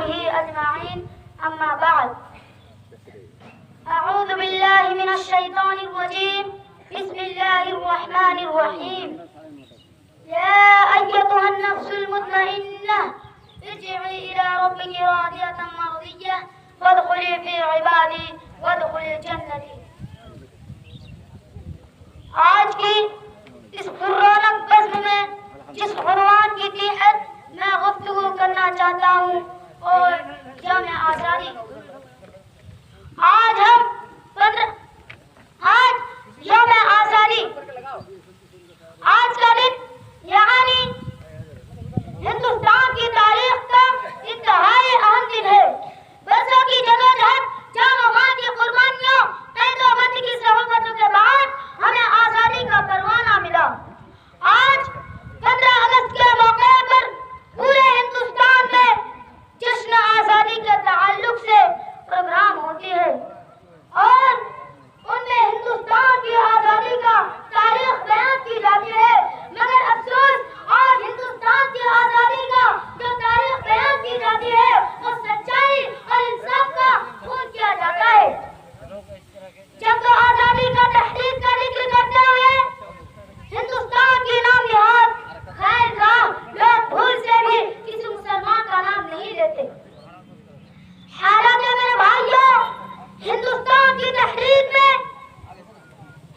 وأصحابه أجمعين. أما بعد، أعوذ بالله من الشيطان الرجيم. بسم الله الرحمن الرحيم. يا أيتها النفس المطمئنة ارجعي إلى ربك راضية مرضية وادخلي في عبادي وادخلي جنتي. آج کی اس پررونق بزم میں جس عنوان کی تحت میں گفتگو کرنا چاہتا ہوں اور یوم آزادی. آج یوم آزادی، آج کا دن یعنی ہندوستان کی تاریخ کا انتہائی اہم دن ہے. برسوں کی جدوجہد، جان و مال کی قربانیوں، قید و بند کی صحبتوں کے بعد ہمیں آزادی کا پروانہ ملا. آج 15 اگست کے موقع پر پورے ہندوستان میں جشن آزادی کے تعلق سے پروگرام ہوتے ہیں اور ان میں ہندوستان کی آزادی کا تاریخ بیان کی جاتی ہے. مگر افسوس، آج ہندوستان کی آزادی کا جو تاریخ بیان کی جاتی ہے وہ سچائی اور انصاف کا خون کیا جاتا ہے. جب تو آزادی کا تحریک کا ذکر کرتے ہوئے ہندوستان کی نام نہاد خیر خواہ لوگ بھول سے بھی کسی مسلمان کا نام نہیں لیتے. حالانکہ میرے بھائیوں، ہندوستان کی تحریک میں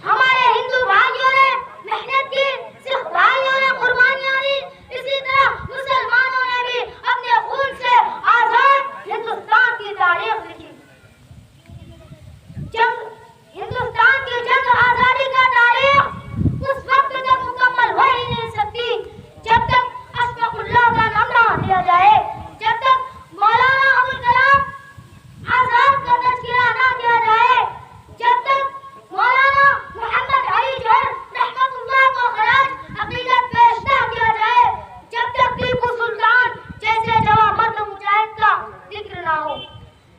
ہمارے ہندو بھائیوں نے محنت کی، سکھ بھائیوں نے قربانیاں دی، اسی طرح مسلمانوں نے بھی اپنے خون سے آزاد ہندوستان کی تاریخ لکھی. ہندوستان کی جنگ آزادی کا تاریخ اس وقت تک مکمل ہو ہی نہیں سکتی جب تک اشفاق اللہ کا نام نہ لیا جائے، جب تک مولانا ابوالکلام آزاد کا تذکرہ نہ کیا جائے، جب تک مولانا محمد علی جوہر رحمت اللہ کو خراج عقیدت پیش نہ کیا جائے، جب تک ٹیپو سلطان جیسے جواں مرد مجاہد کا ذکر نہ ہو.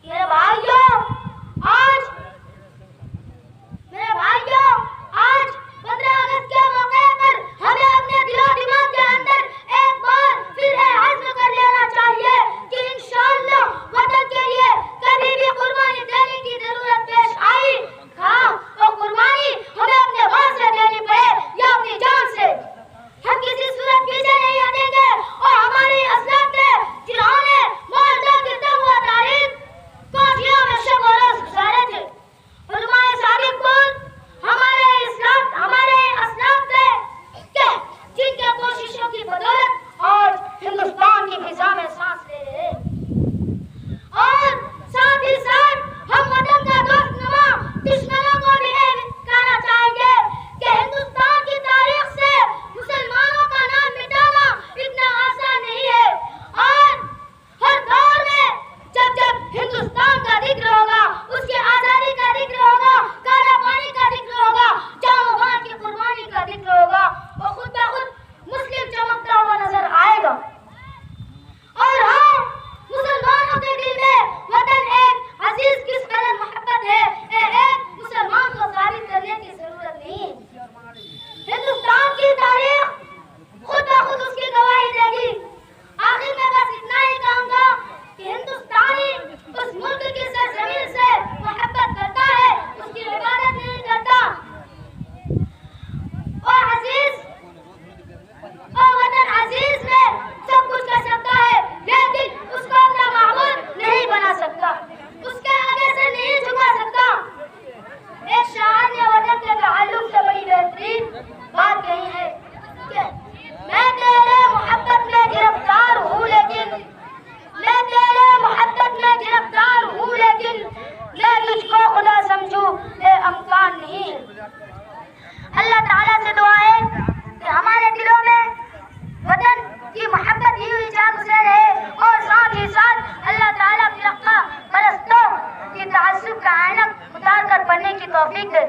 میرے بھائیوں، آج 15 اگست کے موقع پر ہمیں اپنے دل و دماغ کے اندر ایک بار پھر عزم کر لینا چاہیے کہ انشاءاللہ وطن کے لیے کبھی بھی قربانی دینے کی ضرورت پیش آئی، ہاں وہ قربانی ہمیں اپنے مال سے دینی پڑے یا اپنی جان سے، ہم کسی صورت پیچھے نہیں ہٹیں گے. اور ہماری اسلاف نے جنہوں نے مالدہ گرتا ہوا تاریخ کوٹھیوں میں شب و روز گزارے تھے، علماء صادق خود ہمارے اسلاف تھے کہ جن کے کوششوں کی بدولت آج ہندوستان کی فضا میں سانس لے رہے ہیں. اور ساتھ ہی ساتھ ہم وطن کا دوست نما دشمنوں کو بھی کہنا چاہیں گے کہ ہندوستان کی تاریخ سے مسلمانوں کا نام مٹانا اتنا آسان نہیں ہے. اور ہر دور میں جب ہندوستان کا ذکر ہوگا، اس کی آزادی کا ذکر ہوگا، کالا پانی کا ذکر ہوگا، جان و مال کی قربانی کا ذکر ہوگا، وہ خود بخود مسلم چمکتا ہوا نظر آئے گا. اور ہاں، مسلمانوں کے دل میں وطن ایک عزیز کس قدر محبت ہے، ایک مسلمان کو ثابت کرنے کی ضرورت نہیں ہے. ہندوستان کی تاریخ خود بخود اس کی گواہی دے گی. آخر میں بس اتنا ہی کہوں گا کہ ہندوستانی اس ملک کی سرزمین سے محبت کرتا ہے، اس کی عبادت نہیں کرتا. اور وطن عزیز میں سب کچھ کر سکتا ہے لیکن اس کو اپنا معبود نہیں بنا سکتا، اس کے آگے سے نہیں جھکا سکتا. ایک شاعر نے وطن کے تعلق سے بڑی بہترین بات کہی ہے کہ میں تیرے محبت میں گرفتار ہوں لیکن میں تجھ کو خدا سمجھوں یہ امکان نہیں ہے. اللہ تعالیٰ سے دعا ہے کہ ہمارے دلوں میں وطن کی محبت ہی ہوئی جاگزے رہے اور ساتھ ہی ساتھ اللہ تعالیٰ فرقہ پرستوں کی تعصب کا عینک اتار کر پڑھنے کی توفیق دے.